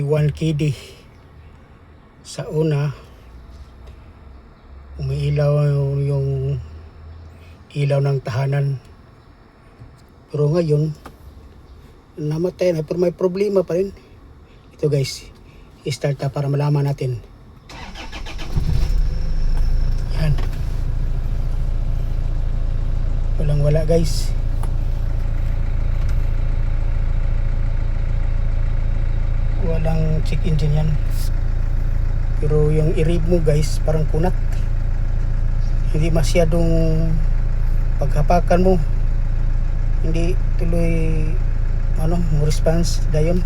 1 KD. Sa una umiilaw yung ilaw ng tahanan, pero ngayon namatay na, pero may problema pa rin. Ito guys, i-start na para malaman natin. Yan, walang wala guys. Walang check engine yan, pero yung i-rev mo guys parang kunat, hindi masyadong paghapakan mo, hindi tuloy mo response dayon,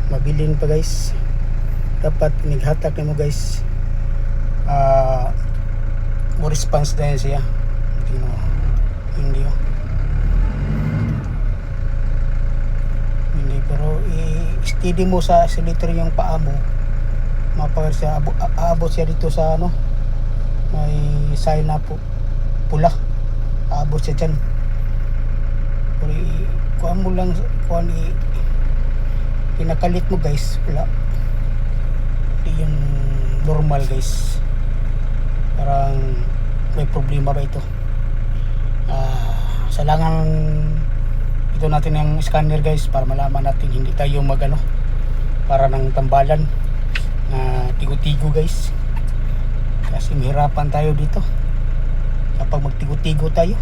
mabilin pa guys. Dapat nighatak na mo guys, mo response dayon siya. Hindi pero i-steady mo sa accelerator yung paa mo, mapower siya, aabot siya dito sa may sign na pula, aabot siya dyan. Pero kuhaan mo lang, pinakalit mo guys, wala, hindi yung normal guys, parang may problema ba ito. Salangang ito natin yung scanner guys, para malaman natin hindi tayo para ng tambalan na tigo-tigo guys, kasi mahirapan tayo dito kapag magtigo-tigo tayo.